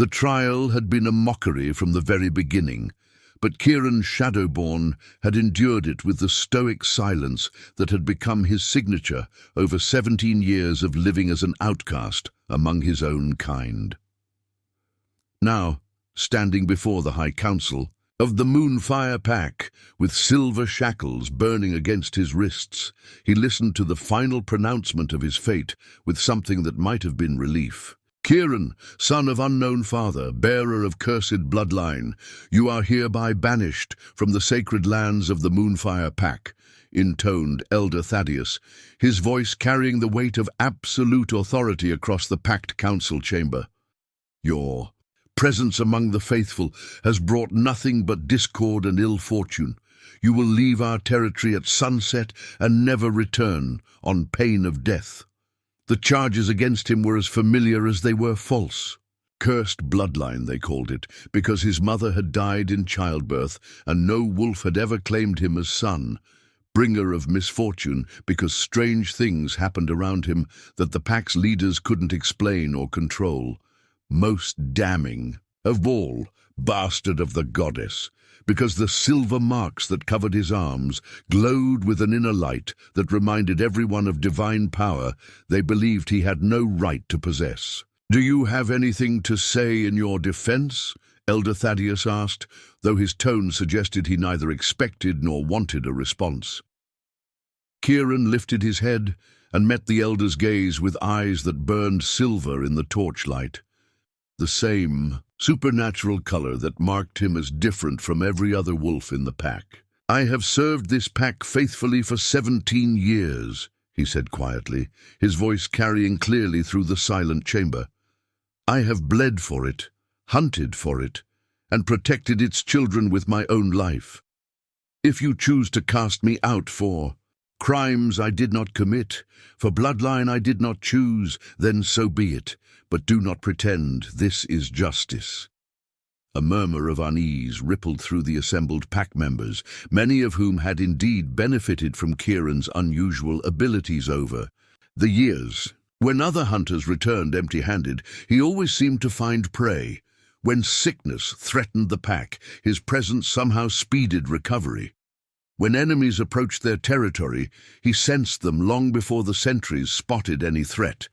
The trial had been a mockery from the very beginning, but Kieran Shadowborn had endured it with the stoic silence that had become his signature over 17 years of living as an outcast among his own kind. Now, standing before the High Council of the Moonfire Pack, with silver shackles burning against his wrists, he listened to the final pronouncement of his fate with something that might have been relief. Kieran, son of unknown father, bearer of cursed bloodline, you are hereby banished from the sacred lands of the Moonfire Pack, intoned Elder Thaddeus, his voice carrying the weight of absolute authority across the packed council chamber. Your presence among the faithful has brought nothing but discord and ill fortune. You will leave our territory at sunset and never return, on pain of death. The charges against him were as familiar as they were false. Cursed bloodline, they called it, because his mother had died in childbirth and no wolf had ever claimed him as son. Bringer of misfortune, because strange things happened around him that the pack's leaders couldn't explain or control. Most damning of all, bastard of the goddess, because the silver marks that covered his arms glowed with an inner light that reminded everyone of divine power they believed he had no right to possess. "Do you have anything to say in your defense?" Elder Thaddeus asked, though his tone suggested he neither expected nor wanted a response. Kieran lifted his head and met the elder's gaze with eyes that burned silver in the torchlight. The same supernatural color that marked him as different from every other wolf in the pack. "I have served this pack faithfully for 17 years, he said quietly, his voice carrying clearly through the silent chamber. "I have bled for it, hunted for it, and protected its children with my own life. If you choose to cast me out for crimes I did not commit, for bloodline I did not choose, then so be it, but do not pretend this is justice." A murmur of unease rippled through the assembled pack members, many of whom had indeed benefited from Kieran's unusual abilities over the years. When other hunters returned empty-handed, he always seemed to find prey. When sickness threatened the pack, his presence somehow speeded recovery. When enemies approached their territory, he sensed them long before the sentries spotted any threat.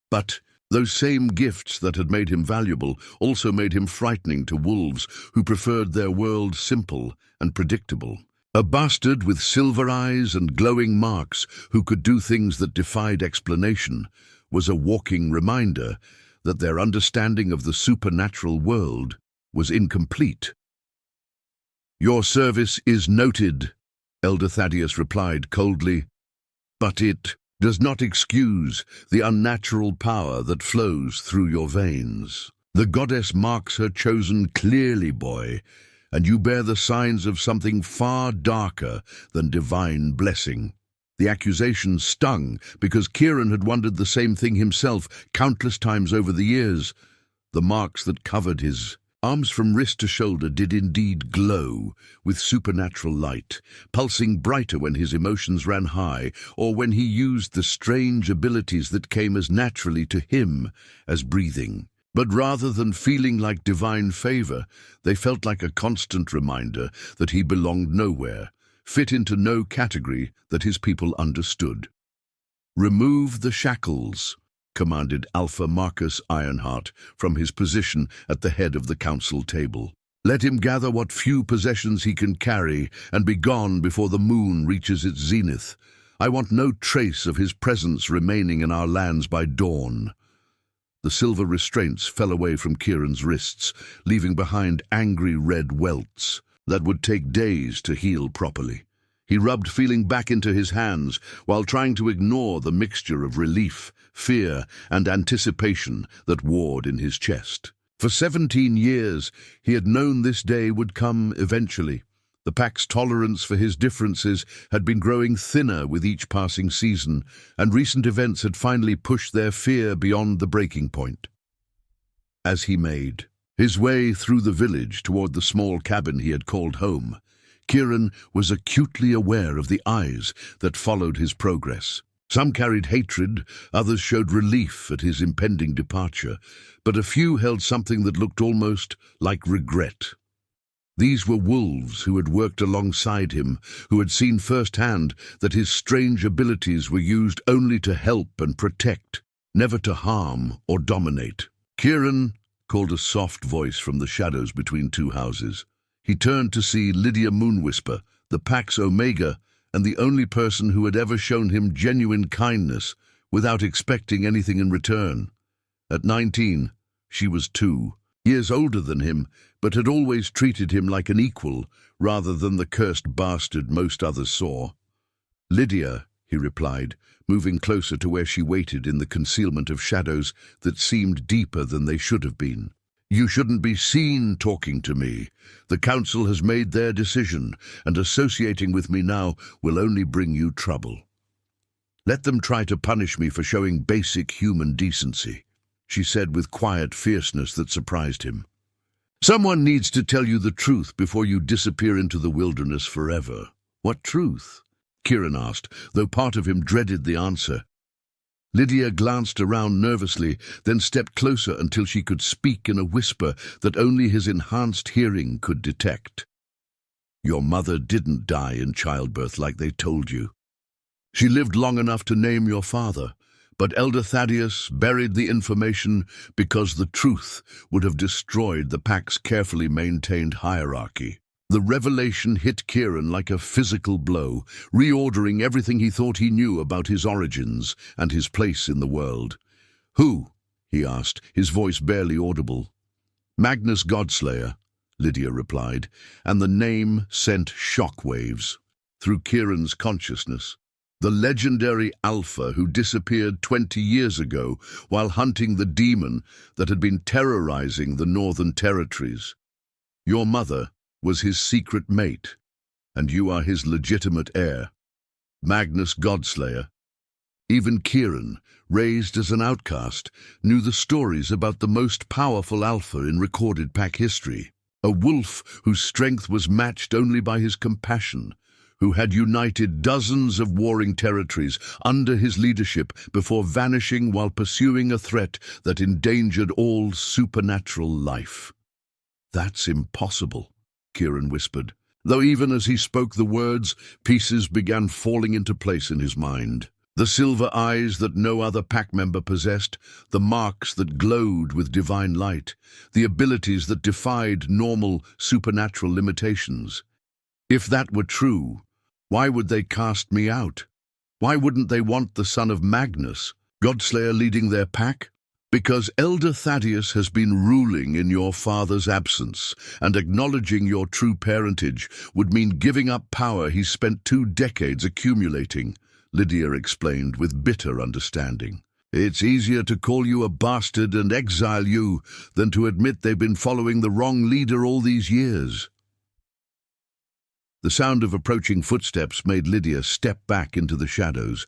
But those same gifts that had made him valuable also made him frightening to wolves who preferred their world simple and predictable. A bastard with silver eyes and glowing marks who could do things that defied explanation was a walking reminder that their understanding of the supernatural world was incomplete. "Your service is noted," Elder Thaddeus replied coldly, "but it does not excuse the unnatural power that flows through your veins. The goddess marks her chosen clearly, boy, and you bear the signs of something far darker than divine blessing." The accusation stung because Kieran had wondered the same thing himself countless times over the years. The marks that covered his arms from wrist to shoulder did indeed glow with supernatural light, pulsing brighter when his emotions ran high or when he used the strange abilities that came as naturally to him as breathing. But rather than feeling like divine favor, they felt like a constant reminder that he belonged nowhere, fit into no category that his people understood. "Remove the shackles," commanded Alpha Marcus Ironheart from his position at the head of the council table. "Let him gather what few possessions he can carry and be gone before the moon reaches its zenith. I want no trace of his presence remaining in our lands by dawn." The silver restraints fell away from Kieran's wrists, leaving behind angry red welts that would take days to heal properly. He rubbed feeling back into his hands while trying to ignore the mixture of relief, fear, and anticipation that warred in his chest. For 17 years, he had known this day would come eventually. The pack's tolerance for his differences had been growing thinner with each passing season, and recent events had finally pushed their fear beyond the breaking point. As he made his way through the village toward the small cabin he had called home, Kieran was acutely aware of the eyes that followed his progress. Some carried hatred, others showed relief at his impending departure, but a few held something that looked almost like regret. These were wolves who had worked alongside him, who had seen firsthand that his strange abilities were used only to help and protect, never to harm or dominate. "Kieran," called a soft voice from the shadows between two houses. He turned to see Lydia Moonwhisper, the Pax Omega, and the only person who had ever shown him genuine kindness without expecting anything in return. At 19, she was 2 years older than him, but had always treated him like an equal rather than the cursed bastard most others saw. "Lydia," he replied, moving closer to where she waited in the concealment of shadows that seemed deeper than they should have been. "You shouldn't be seen talking to me. The council has made their decision, and associating with me now will only bring you trouble. Let them try to punish me for showing basic human decency," she said with quiet fierceness that surprised him. "Someone needs to tell you the truth before you disappear into the wilderness forever." "What truth?" Kieran asked, though part of him dreaded the answer. Lydia glanced around nervously, then stepped closer until she could speak in a whisper that only his enhanced hearing could detect. "Your mother didn't die in childbirth like they told you. She lived long enough to name your father, but Elder Thaddeus buried the information because the truth would have destroyed the Pack's carefully maintained hierarchy." The revelation hit Kieran like a physical blow, reordering everything he thought he knew about his origins and his place in the world. "Who?" he asked, his voice barely audible. "Magnus Godslayer," Lydia replied, and the name sent shockwaves through Kieran's consciousness. The legendary Alpha who disappeared 20 years ago while hunting the demon that had been terrorizing the Northern Territories. Your mother was his secret mate, and you are his legitimate heir. Magnus Godslayer. Even Kieran, raised as an outcast, knew the stories about the most powerful Alpha in recorded Pack history. A wolf whose strength was matched only by his compassion, who had united dozens of warring territories under his leadership before vanishing while pursuing a threat that endangered all supernatural life. "That's impossible," Kieran whispered, though even as he spoke the words, pieces began falling into place in his mind. The silver eyes that no other Pack member possessed, the marks that glowed with divine light, the abilities that defied normal supernatural limitations. If that were true, why would they cast me out? Why wouldn't they want the son of Magnus, Godslayer, leading their Pack? Because Elder Thaddeus has been ruling in your father's absence, and acknowledging your true parentage would mean giving up power he's spent 2 decades accumulating, Lydia explained with bitter understanding. "It's easier to call you a bastard and exile you than to admit they've been following the wrong leader all these years." The sound of approaching footsteps made Lydia step back into the shadows,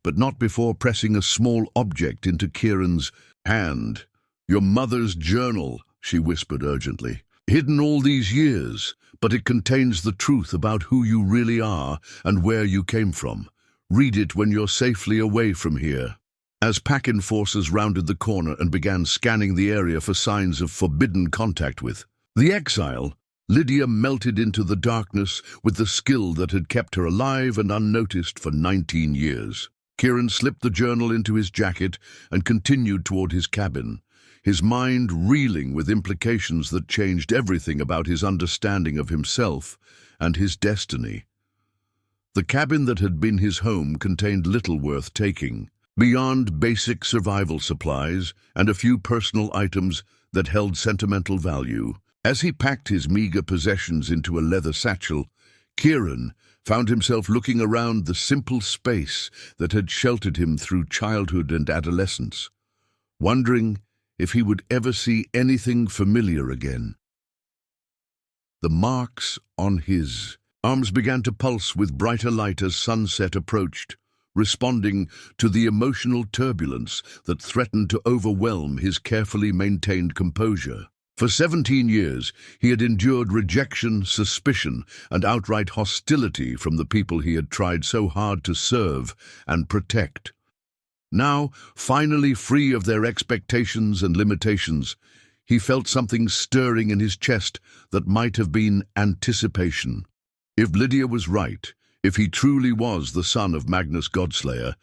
but not before pressing a small object into Kieran's hand. "Your mother's journal," she whispered urgently. "Hidden all these years, but it contains the truth about who you really are and where you came from. Read it when you're safely away from here." As Pack enforcers rounded the corner and began scanning the area for signs of forbidden contact with the exile, Lydia melted into the darkness with the skill that had kept her alive and unnoticed for 19 years. Kieran slipped the journal into his jacket and continued toward his cabin, his mind reeling with implications that changed everything about his understanding of himself and his destiny. The cabin that had been his home contained little worth taking, beyond basic survival supplies and a few personal items that held sentimental value. As he packed his meager possessions into a leather satchel, Kieran found himself looking around the simple space that had sheltered him through childhood and adolescence, wondering if he would ever see anything familiar again. The marks on his arms began to pulse with brighter light as sunset approached, responding to the emotional turbulence that threatened to overwhelm his carefully maintained composure. For 17 years, he had endured rejection, suspicion, and outright hostility from the people he had tried so hard to serve and protect. Now, finally free of their expectations and limitations, he felt something stirring in his chest that might have been anticipation. If Lydia was right, if he truly was the son of Magnus Godslayer,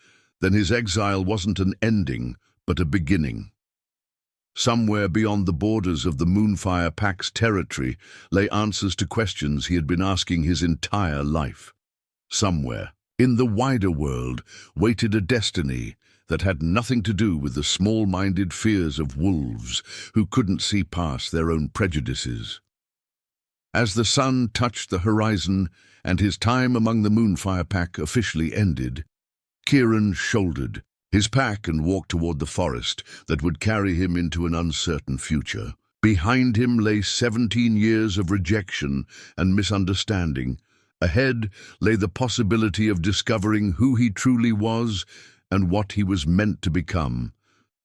then his exile wasn't an ending, but a beginning. Somewhere beyond the borders of the Moonfire Pack's territory lay answers to questions he had been asking his entire life. Somewhere, in the wider world, waited a destiny that had nothing to do with the small-minded fears of wolves who couldn't see past their own prejudices. As the sun touched the horizon and his time among the Moonfire Pack officially ended, Kieran shouldered his pack and walked toward the forest that would carry him into an uncertain future. Behind him lay 17 years of rejection and misunderstanding. Ahead lay the possibility of discovering who he truly was and what he was meant to become.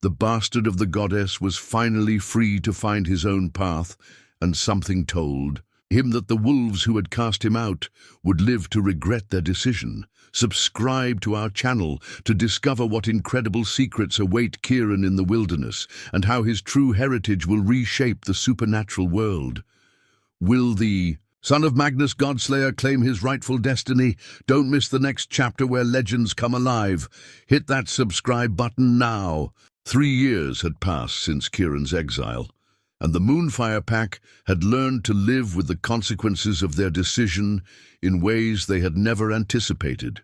The bastard of the goddess was finally free to find his own path, and something told him that the wolves who had cast him out would live to regret their decision. Subscribe to our channel to discover what incredible secrets await Kieran in the wilderness and how his true heritage will reshape the supernatural world. Will the son of Magnus Godslayer claim his rightful destiny? Don't miss the next chapter where legends come alive. Hit that subscribe button now. 3 years had passed since Kieran's exile, and the Moonfire Pack had learned to live with the consequences of their decision in ways they had never anticipated.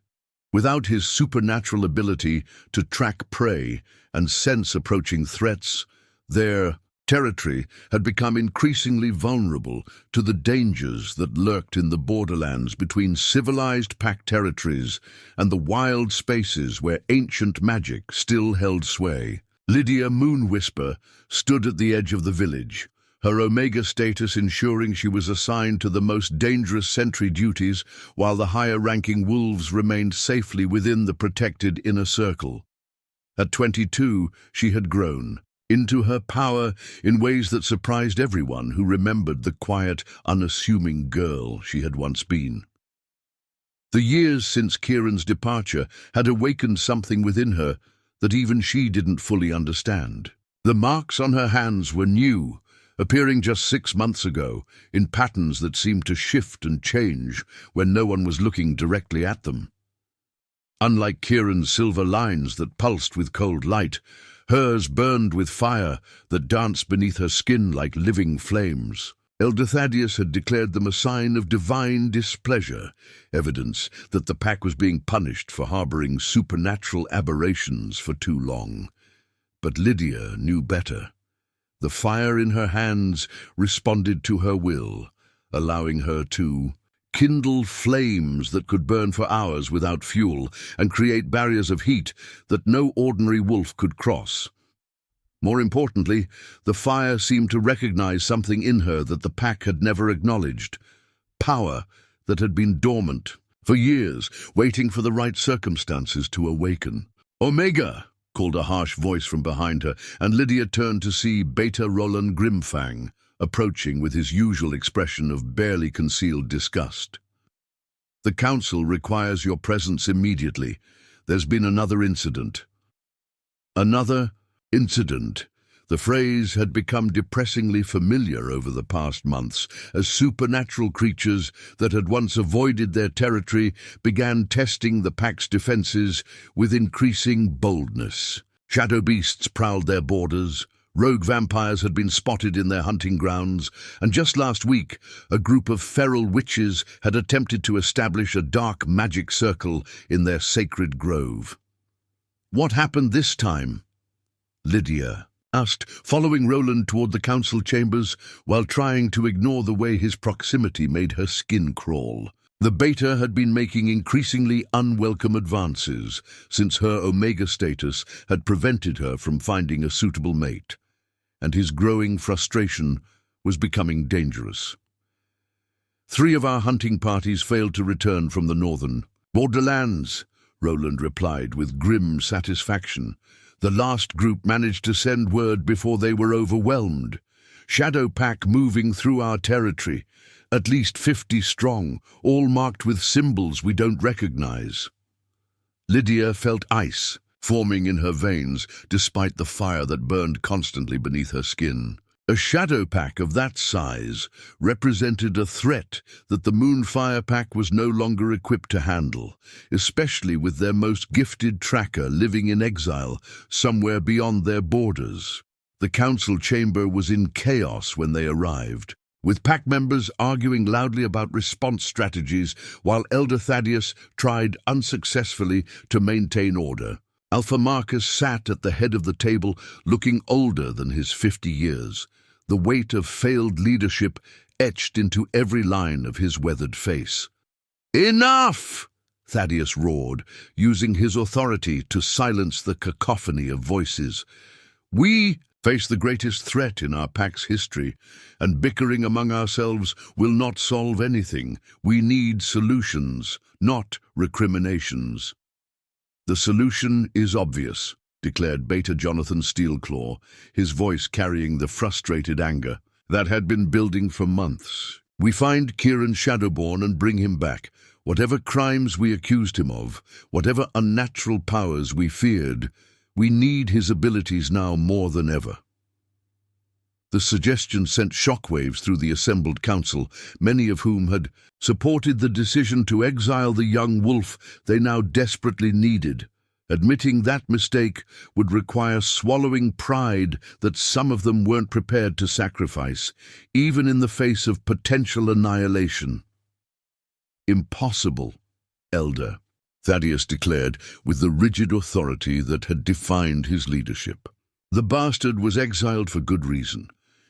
Without his supernatural ability to track prey and sense approaching threats, their territory had become increasingly vulnerable to the dangers that lurked in the borderlands between civilized pack territories and the wild spaces where ancient magic still held sway. Lydia Moonwhisper stood at the edge of the village, her Omega status ensuring she was assigned to the most dangerous sentry duties while the higher-ranking wolves remained safely within the protected inner circle. At 22, she had grown into her power in ways that surprised everyone who remembered the quiet, unassuming girl she had once been. The years since Kieran's departure had awakened something within her that even she didn't fully understand. The marks on her hands were new, appearing just 6 months ago, in patterns that seemed to shift and change when no one was looking directly at them. Unlike Kieran's silver lines that pulsed with cold light, hers burned with fire that danced beneath her skin like living flames. Elder Thaddeus had declared them a sign of divine displeasure, evidence that the pack was being punished for harboring supernatural aberrations for too long. But Lydia knew better. The fire in her hands responded to her will, allowing her to kindle flames that could burn for hours without fuel and create barriers of heat that no ordinary wolf could cross. More importantly, the fire seemed to recognize something in her that the pack had never acknowledged. Power that had been dormant for years, waiting for the right circumstances to awaken. "Omega!" called a harsh voice from behind her, and Lydia turned to see Beta Roland Grimfang approaching with his usual expression of barely concealed disgust. "The council requires your presence immediately. There's been another incident." Another incident. The phrase had become depressingly familiar over the past months as supernatural creatures that had once avoided their territory began testing the pack's defenses with increasing boldness. Shadow beasts prowled their borders, rogue vampires had been spotted in their hunting grounds, and just last week a group of feral witches had attempted to establish a dark magic circle in their sacred grove. What happened this time? Lydia asked, following Roland toward the council chambers while trying to ignore the way his proximity made her skin crawl. The Beta had been making increasingly unwelcome advances since her Omega status had prevented her from finding a suitable mate, and his growing frustration was becoming dangerous. 3 of our hunting parties failed to return from the northern borderlands, Roland replied with grim satisfaction. The last group managed to send word before they were overwhelmed. Shadow pack moving through our territory, at least 50 strong, all marked with symbols we don't recognize. Lydia felt ice forming in her veins despite the fire that burned constantly beneath her skin. A shadow pack of that size represented a threat that the Moonfire pack was no longer equipped to handle, especially with their most gifted tracker living in exile somewhere beyond their borders. The council chamber was in chaos when they arrived, with pack members arguing loudly about response strategies while Elder Thaddeus tried unsuccessfully to maintain order. Alpha Marcus sat at the head of the table looking older than his 50 years, the weight of failed leadership etched into every line of his weathered face. "Enough!" Thaddeus roared, using his authority to silence the cacophony of voices. "We face the greatest threat in our pack's history, and bickering among ourselves will not solve anything. We need solutions, not recriminations." "The solution is obvious," declared Beta Jonathan Steelclaw, his voice carrying the frustrated anger that had been building for months. "We find Kieran Shadowborn and bring him back. Whatever crimes we accused him of, whatever unnatural powers we feared, we need his abilities now more than ever." The suggestion sent shockwaves through the assembled council, many of whom had supported the decision to exile the young wolf they now desperately needed. Admitting that mistake would require swallowing pride that some of them weren't prepared to sacrifice, even in the face of potential annihilation. "Impossible, Elder," Thaddeus declared with the rigid authority that had defined his leadership. "The bastard was exiled for good reason.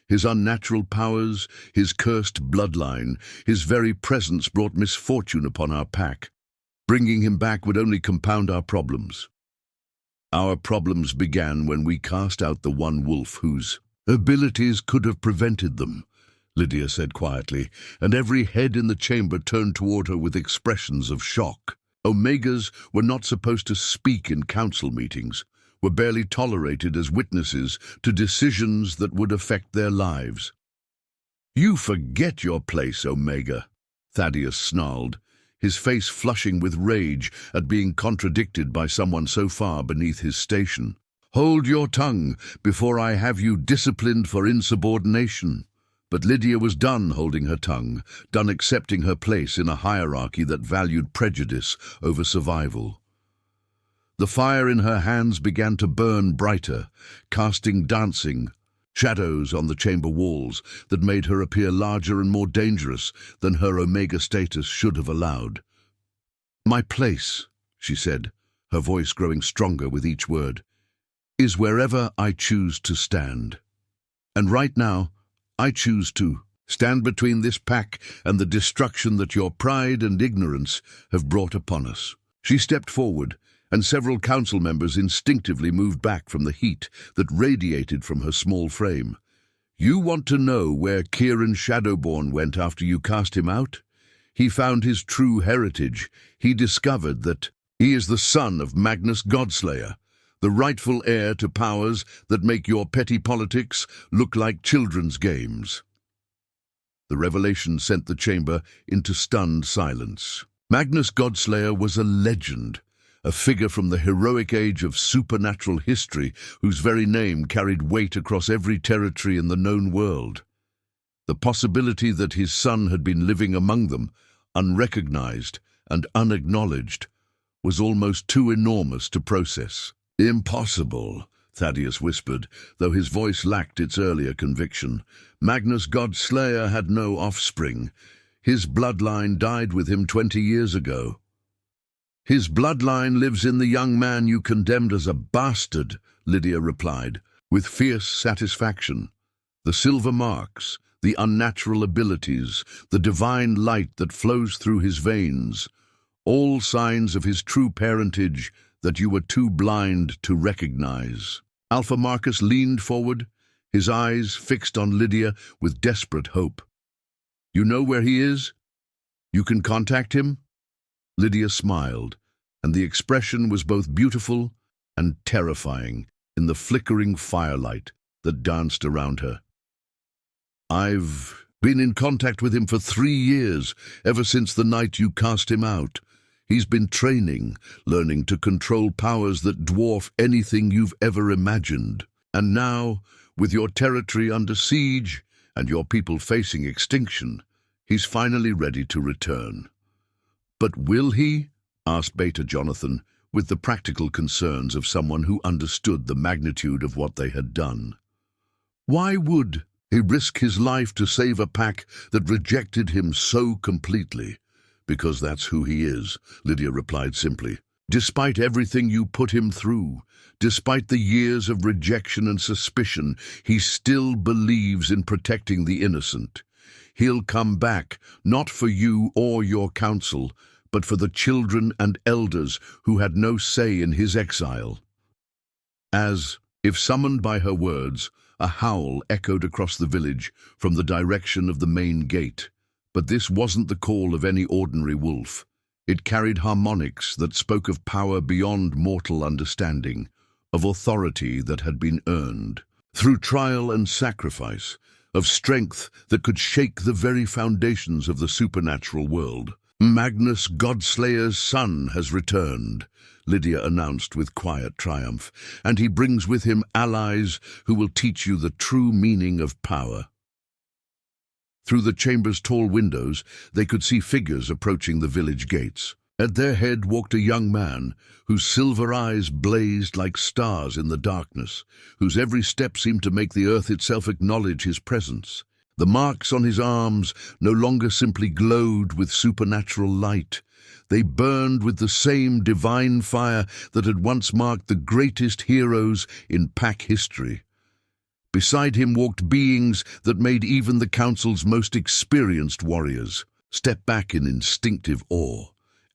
His unnatural powers, his cursed bloodline, his very presence brought misfortune upon our pack. Bringing him back would only compound our problems. Our problems began when we cast out the one wolf whose abilities could have prevented them," Lydia said quietly, and every head in the chamber turned toward her with expressions of shock. Omegas were not supposed to speak in council meetings, were barely tolerated as witnesses to decisions that would affect their lives. "You forget your place, Omega," Thaddeus snarled, his face flushing with rage at being contradicted by someone so far beneath his station. "Hold your tongue before I have you disciplined for insubordination." But Lydia was done holding her tongue, done accepting her place in a hierarchy that valued prejudice over survival. The fire in her hands began to burn brighter, casting dancing shadows on the chamber walls that made her appear larger and more dangerous than her Omega status should have allowed. "My place," she said, her voice growing stronger with each word, "is wherever I choose to stand. And right now, I choose to stand between this pack and the destruction that your pride and ignorance have brought upon us." She stepped forward, and several council members instinctively moved back from the heat that radiated from her small frame. "You want to know where Kieran Shadowborn went after you cast him out? He found his true heritage. He discovered that he is the son of Magnus Godslayer, the rightful heir to powers that make your petty politics look like children's games." The revelation sent the chamber into stunned silence. Magnus Godslayer was a legend, a figure from the heroic age of supernatural history whose very name carried weight across every territory in the known world. The possibility that his son had been living among them, unrecognized and unacknowledged, was almost too enormous to process. "Impossible," Thaddeus whispered, though his voice lacked its earlier conviction. "Magnus Godslayer had no offspring. His bloodline died with him 20 years ago." "His bloodline lives in the young man you condemned as a bastard," Lydia replied, with fierce satisfaction. "The silver marks, the unnatural abilities, the divine light that flows through his veins, all signs of his true parentage that you were too blind to recognize." Alpha Marcus leaned forward, his eyes fixed on Lydia with desperate hope. "You know where he is? You can contact him?" Lydia smiled, and the expression was both beautiful and terrifying in the flickering firelight that danced around her. I've been in contact with him for 3 years, ever since the night you cast him out. He's been training, learning to control powers that dwarf anything you've ever imagined. And now, with your territory under siege and your people facing extinction, he's finally ready to return. But will he? Asked Beta Jonathan, with the practical concerns of someone who understood the magnitude of what they had done. Why would he risk his life to save a pack that rejected him so completely? Because that's who he is, Lydia replied simply. Despite everything you put him through, despite the years of rejection and suspicion, he still believes in protecting the innocent. He'll come back, not for you or your council, but for the children and elders who had no say in his exile. As, if summoned by her words, a howl echoed across the village from the direction of the main gate. But this wasn't the call of any ordinary wolf. It carried harmonics that spoke of power beyond mortal understanding, of authority that had been earned through trial and sacrifice, of strength that could shake the very foundations of the supernatural world. Magnus Godslayer's son has returned, Lydia announced with quiet triumph, and he brings with him allies who will teach you the true meaning of power. Through the chamber's tall windows, they could see figures approaching the village gates. At their head walked a young man, whose silver eyes blazed like stars in the darkness, whose every step seemed to make the earth itself acknowledge his presence. The marks on his arms no longer simply glowed with supernatural light. They burned with the same divine fire that had once marked the greatest heroes in pack history. Beside him walked beings that made even the council's most experienced warriors step back in instinctive awe.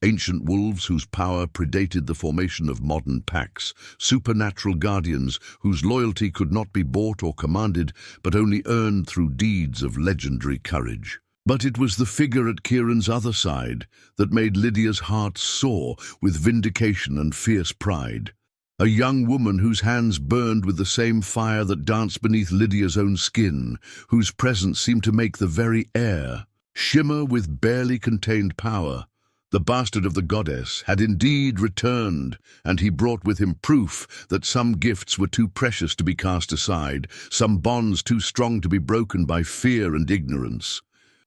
Ancient wolves whose power predated the formation of modern packs, supernatural guardians whose loyalty could not be bought or commanded, but only earned through deeds of legendary courage. But it was the figure at Kieran's other side that made Lydia's heart soar with vindication and fierce pride. A young woman whose hands burned with the same fire that danced beneath Lydia's own skin, whose presence seemed to make the very air shimmer with barely contained power. The bastard of the goddess had indeed returned, and he brought with him proof that some gifts were too precious to be cast aside, some bonds too strong to be broken by fear and ignorance.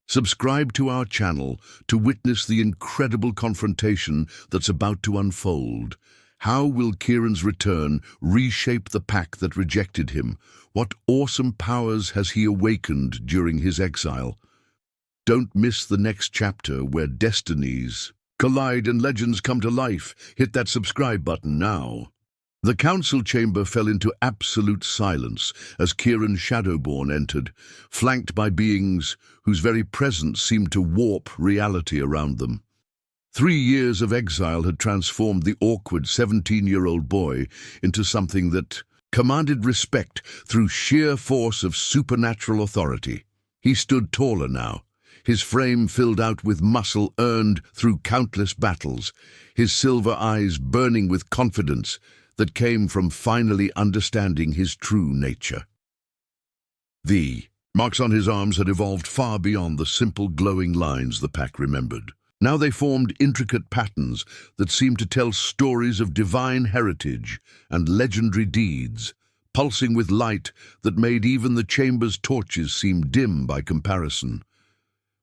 Subscribe to our channel to witness the incredible confrontation that's about to unfold. How will Kieran's return reshape the pack that rejected him? What awesome powers has he awakened during his exile? Don't miss the next chapter where destinies collide and legends come to life. Hit that subscribe button now. The council chamber fell into absolute silence as Kieran Shadowborn entered, flanked by beings whose very presence seemed to warp reality around them. 3 years of exile had transformed the awkward 17-year-old boy into something that commanded respect through sheer force of supernatural authority. He stood taller now, his frame filled out with muscle earned through countless battles, his silver eyes burning with confidence that came from finally understanding his true nature. The marks on his arms had evolved far beyond the simple glowing lines the pack remembered. Now they formed intricate patterns that seemed to tell stories of divine heritage and legendary deeds, pulsing with light that made even the chamber's torches seem dim by comparison.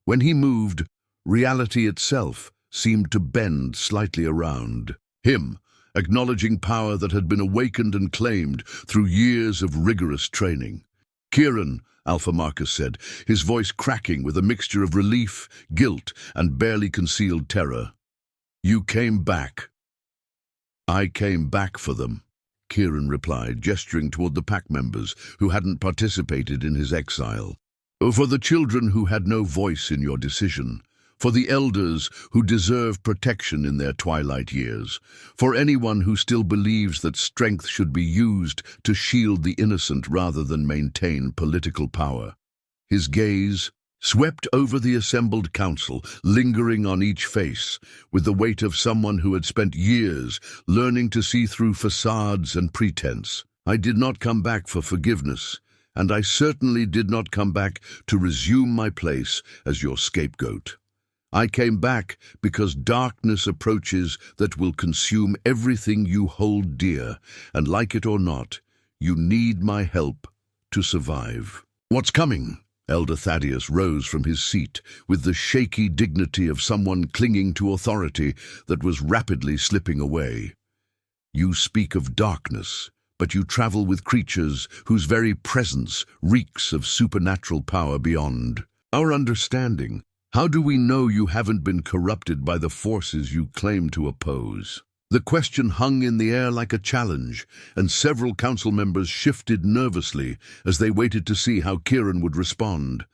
When he moved, reality itself seemed to bend slightly around him, acknowledging power that had been awakened and claimed through years of rigorous training. "Kieran," Alpha Marcus said, his voice cracking with a mixture of relief, guilt, and barely concealed terror. "You came back." "I came back for them," Kieran replied, gesturing toward the pack members who hadn't participated in his exile. "For the children who had no voice in your decision, for the elders who deserve protection in their twilight years, for anyone who still believes that strength should be used to shield the innocent rather than maintain political power." His gaze swept over the assembled council, lingering on each face, with the weight of someone who had spent years learning to see through facades and pretense. "I did not come back for forgiveness, and I certainly did not come back to resume my place as your scapegoat. I came back because darkness approaches that will consume everything you hold dear, and like it or not, you need my help to survive. What's coming? Elder Thaddeus rose from his seat with the shaky dignity of someone clinging to authority that was rapidly slipping away. You speak of darkness, but you travel with creatures whose very presence reeks of supernatural power beyond our understanding. How do we know you haven't been corrupted by the forces you claim to oppose? The question hung in the air like a challenge, and several council members shifted nervously as they waited to see how Kieran would respond.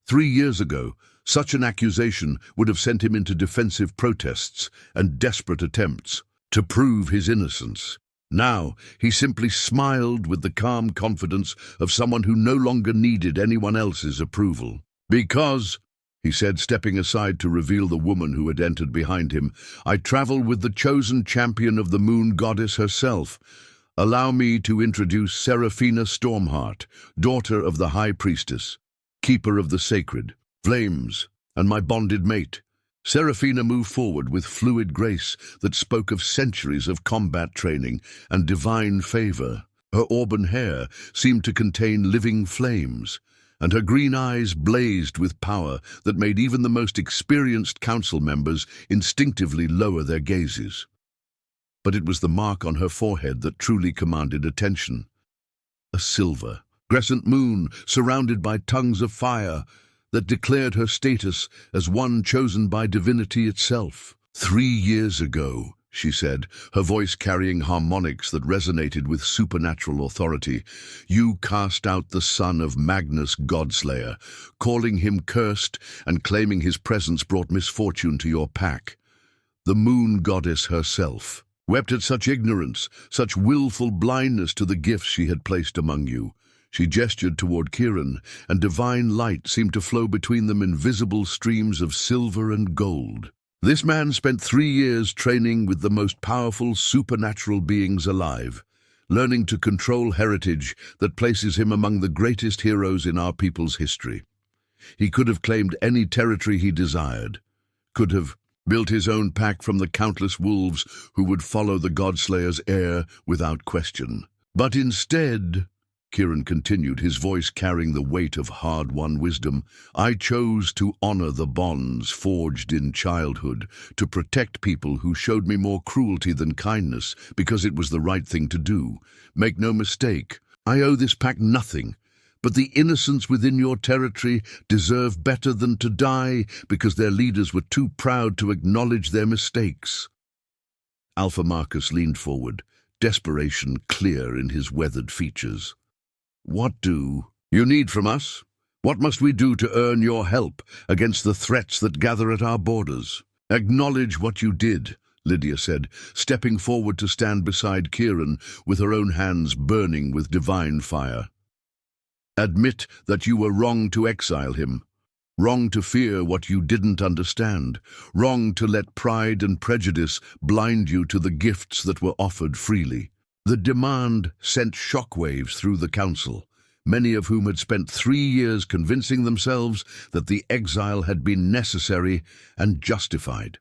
3 years ago, such an accusation would have sent him into defensive protests and desperate attempts to prove his innocence. Now, he simply smiled with the calm confidence of someone who no longer needed anyone else's approval. "Because," he said, stepping aside to reveal the woman who had entered behind him, "I travel with the chosen champion of the moon goddess herself. Allow me to introduce Seraphina Stormheart, daughter of the High Priestess, keeper of the sacred flames, and my bonded mate." Seraphina moved forward with fluid grace that spoke of centuries of combat training and divine favor. Her auburn hair seemed to contain living flames, and her green eyes blazed with power that made even the most experienced council members instinctively lower their gazes. But it was the mark on her forehead that truly commanded attention. A silver, crescent moon surrounded by tongues of fire that declared her status as one chosen by divinity itself. 3 years ago, she said, her voice carrying harmonics that resonated with supernatural authority, you cast out the son of Magnus Godslayer, calling him cursed and claiming his presence brought misfortune to your pack. The moon goddess herself wept at such ignorance, such willful blindness to the gifts she had placed among you. She gestured toward Kieran, and divine light seemed to flow between them in visible streams of silver and gold. This man spent 3 years training with the most powerful supernatural beings alive, learning to control heritage that places him among the greatest heroes in our people's history. He could have claimed any territory he desired, could have built his own pack from the countless wolves who would follow the Godslayer's heir without question. But instead, Kieran continued, his voice carrying the weight of hard-won wisdom, I chose to honor the bonds forged in childhood, to protect people who showed me more cruelty than kindness, because it was the right thing to do. Make no mistake, I owe this pack nothing, but the innocents within your territory deserve better than to die because their leaders were too proud to acknowledge their mistakes. Alpha Marcus leaned forward, desperation clear in his weathered features. What do you need from us? What must we do to earn your help against the threats that gather at our borders? Acknowledge what you did, Lydia said, stepping forward to stand beside Kieran with her own hands burning with divine fire. Admit that you were wrong to exile him, wrong to fear what you didn't understand, wrong to let pride and prejudice blind you to the gifts that were offered freely. The demand sent shockwaves through the council, many of whom had spent 3 years convincing themselves that the exile had been necessary and justified.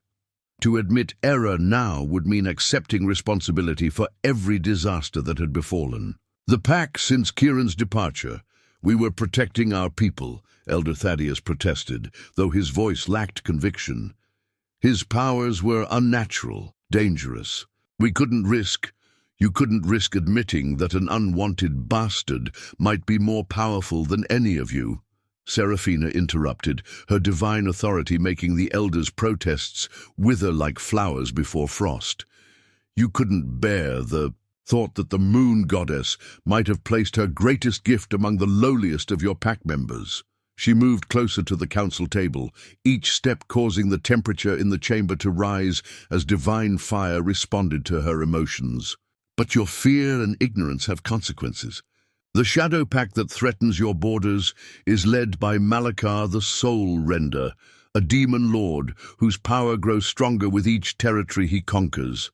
To admit error now would mean accepting responsibility for every disaster that had befallen. The pack, since Kieran's departure, we were protecting our people, Elder Thaddeus protested, though his voice lacked conviction. His powers were unnatural, dangerous. You couldn't risk admitting that an unwanted bastard might be more powerful than any of you. Seraphina interrupted, her divine authority making the elders' protests wither like flowers before frost. You couldn't bear the thought that the moon goddess might have placed her greatest gift among the lowliest of your pack members. She moved closer to the council table, each step causing the temperature in the chamber to rise as divine fire responded to her emotions. But your fear and ignorance have consequences. The shadow pack that threatens your borders is led by Malakar the Soul Render, a demon lord whose power grows stronger with each territory he conquers.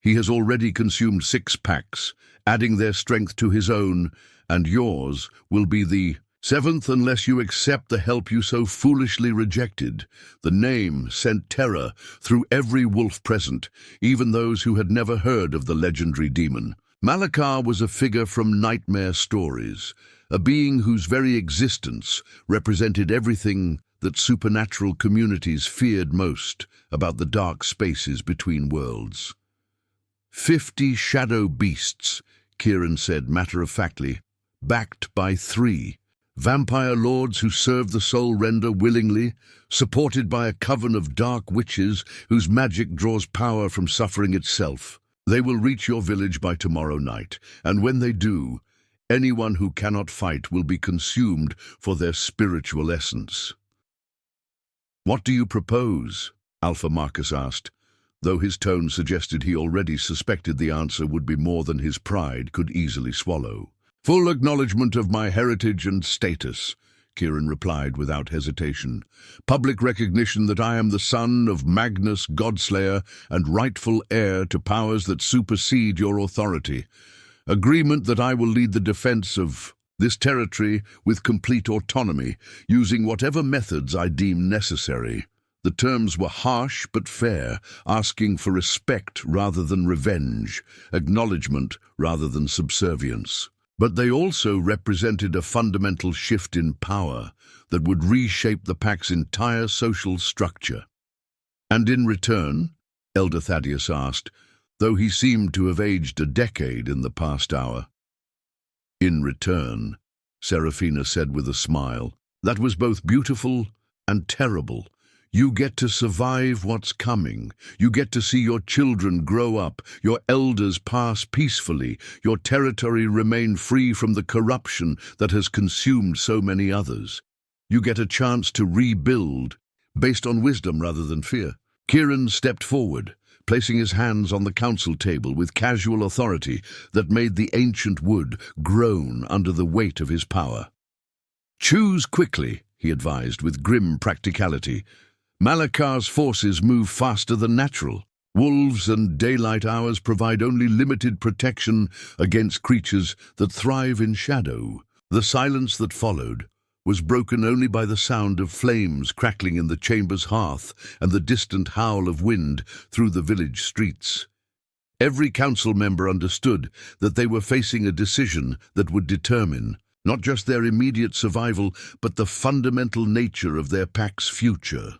He has already consumed 6 packs, adding their strength to his own, and yours will be the seventh unless you accept the help you so foolishly rejected. The name sent terror through every wolf present, even those who had never heard of the legendary demon. Malakar was a figure from nightmare stories, a being whose very existence represented everything that supernatural communities feared most about the dark spaces between worlds. 50 shadow beasts, Kieran said matter-of-factly, backed by 3 vampire lords who serve the Soul Render willingly, supported by a coven of dark witches whose magic draws power from suffering itself. They will reach your village by tomorrow night, and when they do, anyone who cannot fight will be consumed for their spiritual essence. "What do you propose?" Alpha Marcus asked, though his tone suggested he already suspected the answer would be more than his pride could easily swallow. "Full acknowledgement of my heritage and status," Kieran replied without hesitation. "Public recognition that I am the son of Magnus Godslayer and rightful heir to powers that supersede your authority. Agreement that I will lead the defense of this territory with complete autonomy, using whatever methods I deem necessary." The terms were harsh but fair, asking for respect rather than revenge, acknowledgement rather than subservience. But they also represented a fundamental shift in power that would reshape the Pack's entire social structure. "And in return?" Elder Thaddeus asked, though he seemed to have aged a decade in the past hour. "In return," Seraphina said with a smile, "that was both beautiful and terrible. You get to survive what's coming. You get to see your children grow up, your elders pass peacefully, your territory remain free from the corruption that has consumed so many others. You get a chance to rebuild, based on wisdom rather than fear." Kieran stepped forward, placing his hands on the council table with casual authority that made the ancient wood groan under the weight of his power. "Choose quickly," he advised with grim practicality. "Malakar's forces move faster than natural. Wolves and daylight hours provide only limited protection against creatures that thrive in shadow." The silence that followed was broken only by the sound of flames crackling in the chamber's hearth and the distant howl of wind through the village streets. Every council member understood that they were facing a decision that would determine not just their immediate survival, but the fundamental nature of their pack's future.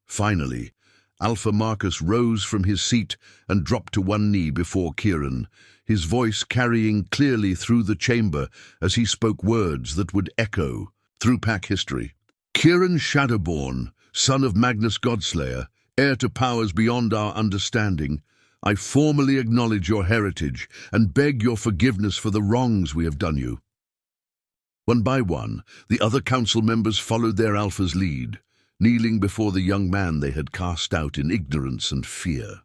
Finally, Alpha Marcus rose from his seat and dropped to one knee before Kieran, his voice carrying clearly through the chamber as he spoke words that would echo through pack history. "Kieran Shadowborn, son of Magnus Godslayer, heir to powers beyond our understanding, I formally acknowledge your heritage and beg your forgiveness for the wrongs we have done you." One by one, the other council members followed their Alpha's lead, kneeling before the young man they had cast out in ignorance and fear.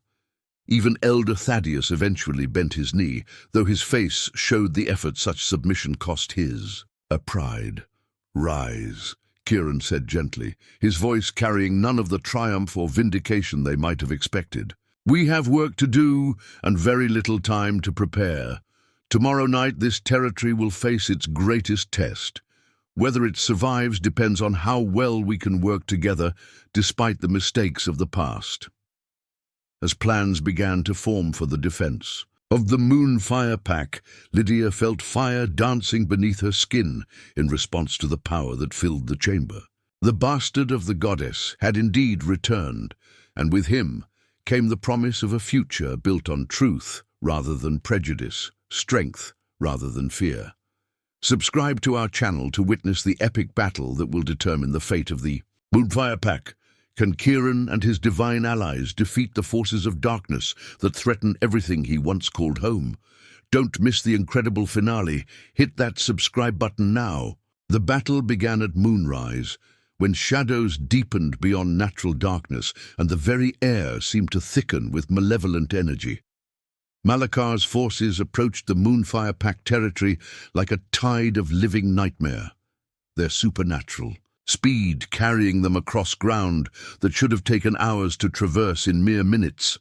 Even Elder Thaddeus eventually bent his knee, though his face showed the effort such submission cost his. "A pride. Rise," Kieran said gently, his voice carrying none of the triumph or vindication they might have expected. "We have work to do and very little time to prepare. Tomorrow night this territory will face its greatest test. Whether it survives depends on how well we can work together despite the mistakes of the past." As plans began to form for the defense of the Moonfire Pack, Lydia felt fire dancing beneath her skin in response to the power that filled the chamber. The bastard of the goddess had indeed returned, and with him came the promise of a future built on truth rather than prejudice, strength rather than fear. Subscribe to our channel to witness the epic battle that will determine the fate of the Moonfire Pack. Can Kieran and his divine allies defeat the forces of darkness that threaten everything he once called home? Don't miss the incredible finale. Hit that subscribe button now. The battle began at moonrise, when shadows deepened beyond natural darkness and the very air seemed to thicken with malevolent energy. Malakar's forces approached the Moonfire Pack territory like a tide of living nightmare. Their supernatural speed carrying them across ground that should have taken hours to traverse in mere minutes.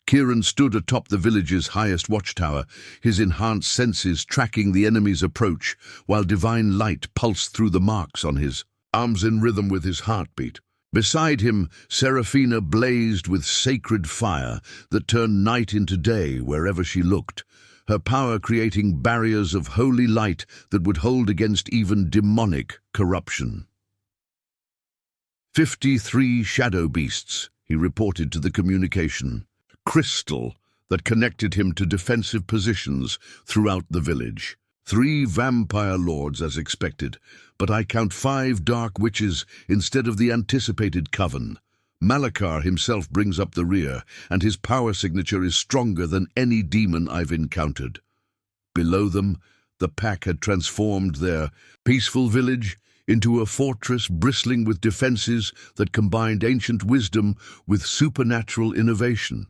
Kieran stood atop the village's highest watchtower, his enhanced senses tracking the enemy's approach, while divine light pulsed through the marks on his arms in rhythm with his heartbeat. Beside him, Seraphina blazed with sacred fire that turned night into day wherever she looked, her power creating barriers of holy light that would hold against even demonic corruption. 53 shadow beasts, he reported to the communication crystal that connected him to defensive positions throughout the village. 3 vampire lords as expected, but I count 5 dark witches instead of the anticipated coven. Malakar himself brings up the rear, and his power signature is stronger than any demon I've encountered. Below them, the pack had transformed their peaceful village into a fortress bristling with defenses that combined ancient wisdom with supernatural innovation.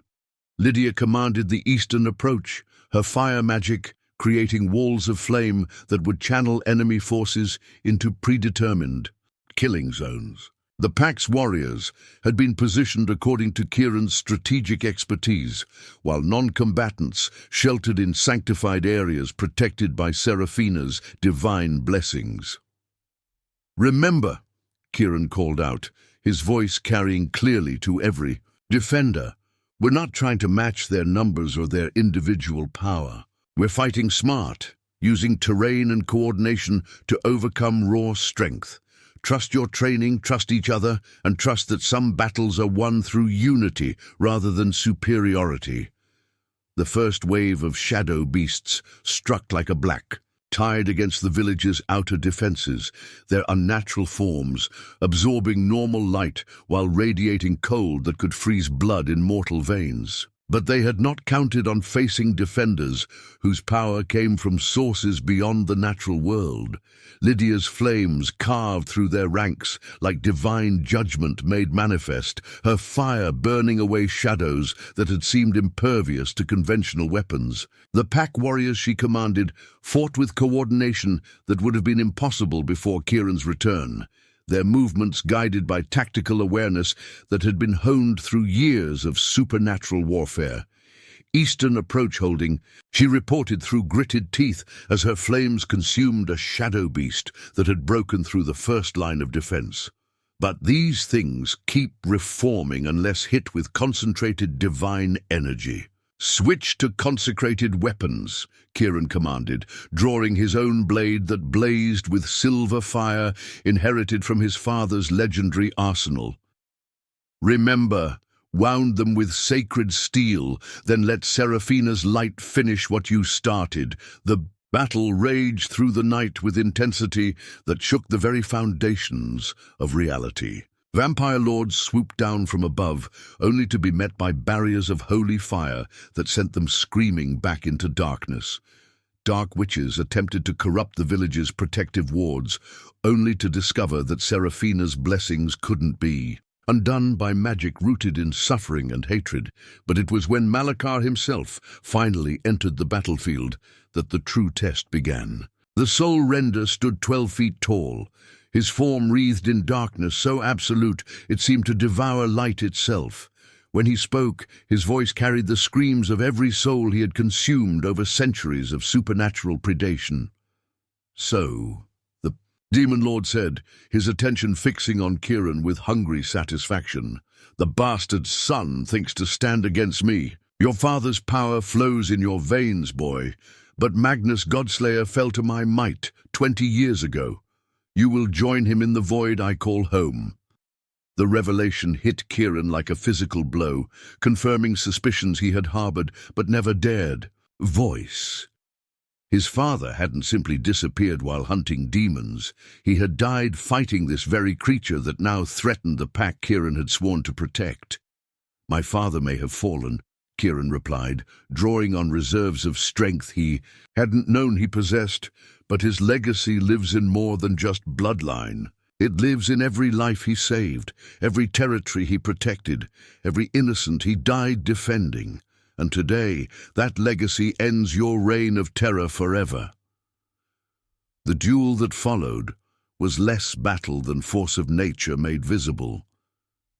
Lydia commanded the eastern approach, her fire magic creating walls of flame that would channel enemy forces into predetermined killing zones. The pack's warriors had been positioned according to Kieran's strategic expertise, while non-combatants sheltered in sanctified areas protected by Seraphina's divine blessings. "Remember," Kieran called out, his voice carrying clearly to every defender, "we're not trying to match their numbers or their individual power. We're fighting smart, using terrain and coordination to overcome raw strength. Trust your training, trust each other, and trust that some battles are won through unity rather than superiority." The first wave of shadow beasts struck like a black tide against the village's outer defenses, their unnatural forms absorbing normal light while radiating cold that could freeze blood in mortal veins. But they had not counted on facing defenders whose power came from sources beyond the natural world. Lydia's flames carved through their ranks like divine judgment made manifest, her fire burning away shadows that had seemed impervious to conventional weapons. The pack warriors she commanded fought with coordination that would have been impossible before Kieran's return, their movements guided by tactical awareness that had been honed through years of supernatural warfare. Eastern approach holding, she reported through gritted teeth as her flames consumed a shadow beast that had broken through the first line of defense. But these things keep reforming unless hit with concentrated divine energy. "Switch to consecrated weapons," Kieran commanded, drawing his own blade that blazed with silver fire inherited from his father's legendary arsenal. "Remember, wound them with sacred steel, then let Seraphina's light finish what you started." The battle raged through the night with intensity that shook the very foundations of reality. Vampire lords swooped down from above, only to be met by barriers of holy fire that sent them screaming back into darkness. Dark witches attempted to corrupt the village's protective wards, only to discover that Seraphina's blessings couldn't be. Undone by magic rooted in suffering and hatred, but it was when Malakar himself finally entered the battlefield that the true test began. The Soul Render stood 12 feet tall, his form wreathed in darkness so absolute it seemed to devour light itself. When he spoke, his voice carried the screams of every soul he had consumed over centuries of supernatural predation. "So," the Demon Lord said, his attention fixing on Kieran with hungry satisfaction, "the bastard son thinks to stand against me. Your father's power flows in your veins, boy, but Magnus Godslayer fell to my might 20 years ago. You will join him in the void I call home." The revelation hit Kieran like a physical blow, confirming suspicions he had harbored but never dared. Voice. His father hadn't simply disappeared while hunting demons. He had died fighting this very creature that now threatened the pack Kieran had sworn to protect. "My father may have fallen," Kieran replied, drawing on reserves of strength he hadn't known he possessed, "but his legacy lives in more than just bloodline. It lives in every life he saved, every territory he protected, every innocent he died defending. And today, that legacy ends your reign of terror forever." The duel that followed was less battle than force of nature made visible.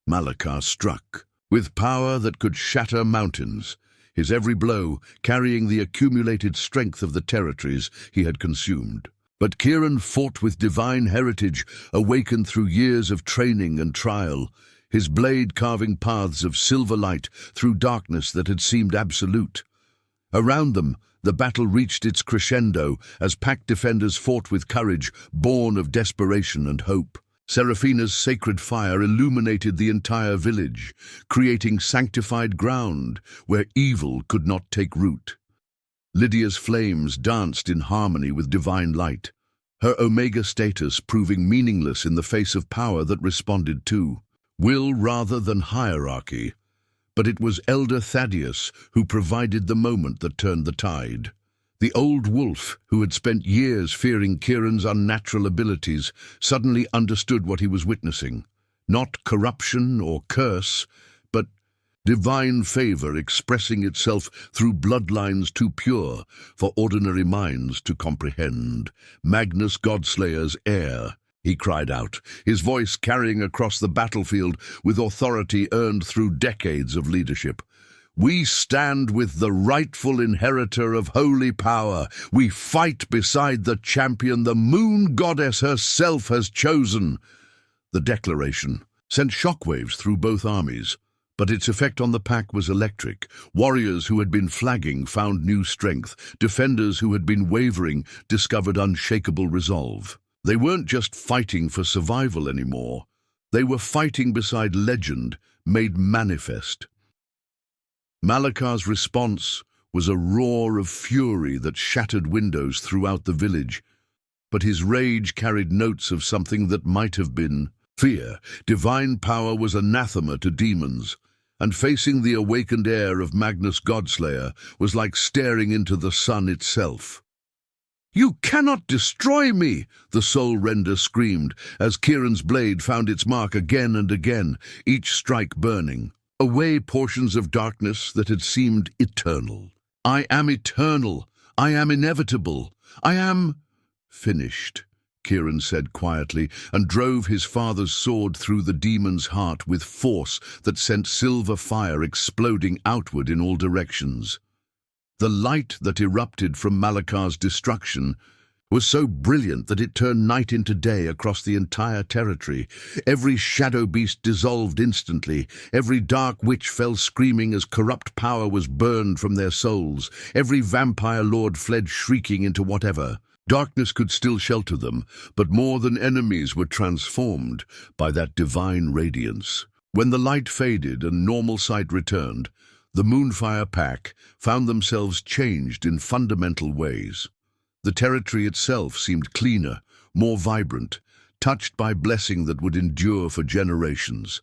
Malakar struck, with power that could shatter mountains, his every blow carrying the accumulated strength of the territories he had consumed. But Kieran fought with divine heritage, awakened through years of training and trial, his blade carving paths of silver light through darkness that had seemed absolute. Around them, the battle reached its crescendo as pack defenders fought with courage, born of desperation and hope. Seraphina's sacred fire illuminated the entire village, creating sanctified ground where evil could not take root. Lydia's flames danced in harmony with divine light, her Omega status proving meaningless in the face of power that responded to will rather than hierarchy. But it was Elder Thaddeus who provided the moment that turned the tide. The old wolf, who had spent years fearing Kieran's unnatural abilities, suddenly understood what he was witnessing. Not corruption or curse, but divine favor expressing itself through bloodlines too pure for ordinary minds to comprehend. "Magnus Godslayer's heir," he cried out, his voice carrying across the battlefield with authority earned through decades of leadership. "We stand with the rightful inheritor of holy power. We fight beside the champion the moon goddess herself has chosen." The declaration sent shockwaves through both armies, but its effect on the pack was electric. Warriors who had been flagging found new strength. Defenders who had been wavering discovered unshakable resolve. They weren't just fighting for survival anymore. They were fighting beside legend made manifest. Malakar's response was a roar of fury that shattered windows throughout the village, but his rage carried notes of something that might have been fear. Divine power was anathema to demons, and facing the awakened heir of Magnus Godslayer was like staring into the sun itself. "You cannot destroy me!" the Soul Render screamed, as Kieran's blade found its mark again and again, each strike burning away portions of darkness that had seemed eternal. "I am eternal. I am inevitable. I am finished," Kieran said quietly, and drove his father's sword through the demon's heart with force that sent silver fire exploding outward in all directions. The light that erupted from Malakar's destruction was so brilliant that it turned night into day across the entire territory. Every shadow beast dissolved instantly. Every dark witch fell screaming as corrupt power was burned from their souls. Every vampire lord fled shrieking into whatever. Darkness could still shelter them, but more than enemies were transformed by that divine radiance. When the light faded and normal sight returned, the Moonfire Pack found themselves changed in fundamental ways. The territory itself seemed cleaner, more vibrant, touched by blessing that would endure for generations.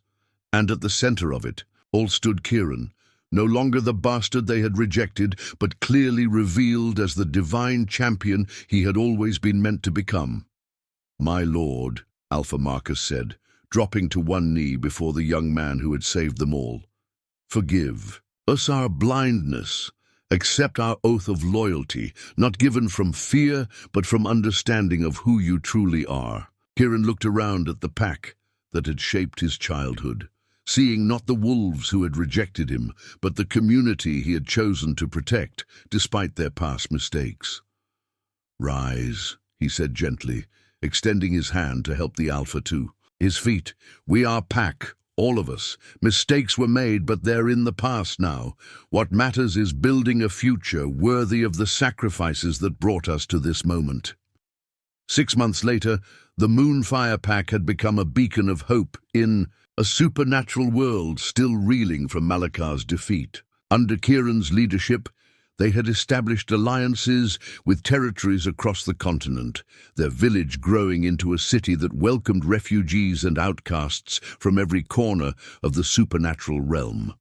And at the center of it all stood Kieran, no longer the bastard they had rejected, but clearly revealed as the divine champion he had always been meant to become. "My lord," Alpha Marcus said, dropping to one knee before the young man who had saved them all. "Forgive us our blindness. Accept our oath of loyalty, not given from fear, but from understanding of who you truly are." Kieran looked around at the pack that had shaped his childhood, seeing not the wolves who had rejected him, but the community he had chosen to protect, despite their past mistakes. "Rise," he said gently, extending his hand to help the Alpha to his feet. "We are pack. All of us. Mistakes were made, but they're in the past now. What matters is building a future worthy of the sacrifices that brought us to this moment." 6 months later, the Moonfire Pack had become a beacon of hope in a supernatural world still reeling from Malakar's defeat. Under Kieran's leadership, they had established alliances with territories across the continent, their village growing into a city that welcomed refugees and outcasts from every corner of the supernatural realm.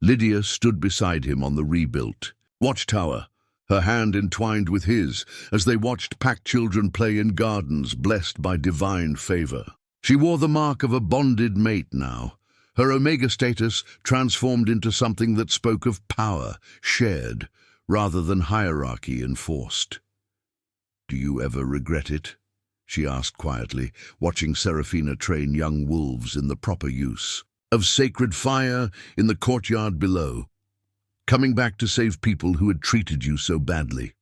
Lydia stood beside him on the rebuilt watchtower, her hand entwined with his, as they watched pack children play in gardens blessed by divine favor. She wore the mark of a bonded mate now, her Omega status transformed into something that spoke of power, shared, rather than hierarchy enforced. "Do you ever regret it?" she asked quietly, watching Seraphina train young wolves in the proper use of sacred fire in the courtyard below, coming back to save people who had treated you so badly.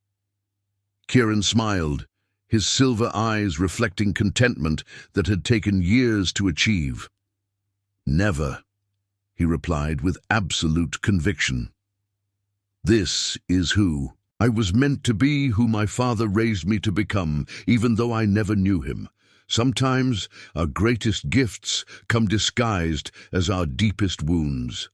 Kieran smiled, his silver eyes reflecting contentment that had taken years to achieve. "Never," he replied with absolute conviction. "This is who I was meant to be, who my father raised me to become, even though I never knew him. Sometimes our greatest gifts come disguised as our deepest wounds."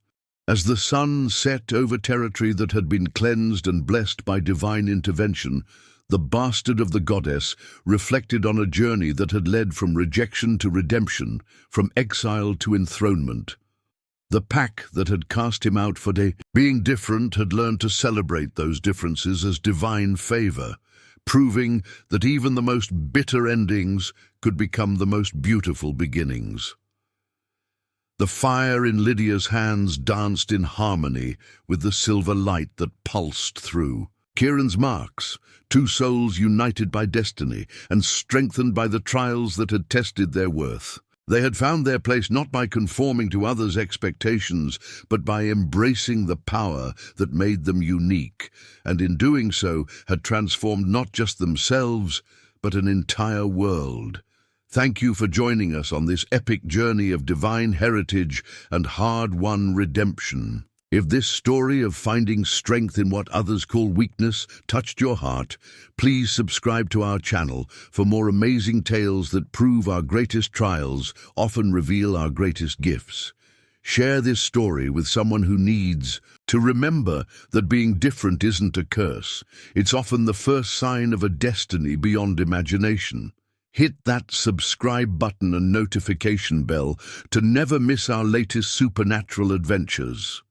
As the sun set over territory that had been cleansed and blessed by divine intervention, the bastard of the goddess reflected on a journey that had led from rejection to redemption, from exile to enthronement. The pack that had cast him out for being different had learned to celebrate those differences as divine favor, proving that even the most bitter endings could become the most beautiful beginnings. The fire in Lydia's hands danced in harmony with the silver light that pulsed through. Kieran's marks, two souls united by destiny and strengthened by the trials that had tested their worth. They had found their place not by conforming to others' expectations, but by embracing the power that made them unique, and in doing so had transformed not just themselves, but an entire world. Thank you for joining us on this epic journey of divine heritage and hard-won redemption. If this story of finding strength in what others call weakness touched your heart, please subscribe to our channel for more amazing tales that prove our greatest trials often reveal our greatest gifts. Share this story with someone who needs to remember that being different isn't a curse. It's often the first sign of a destiny beyond imagination. Hit that subscribe button and notification bell to never miss our latest supernatural adventures.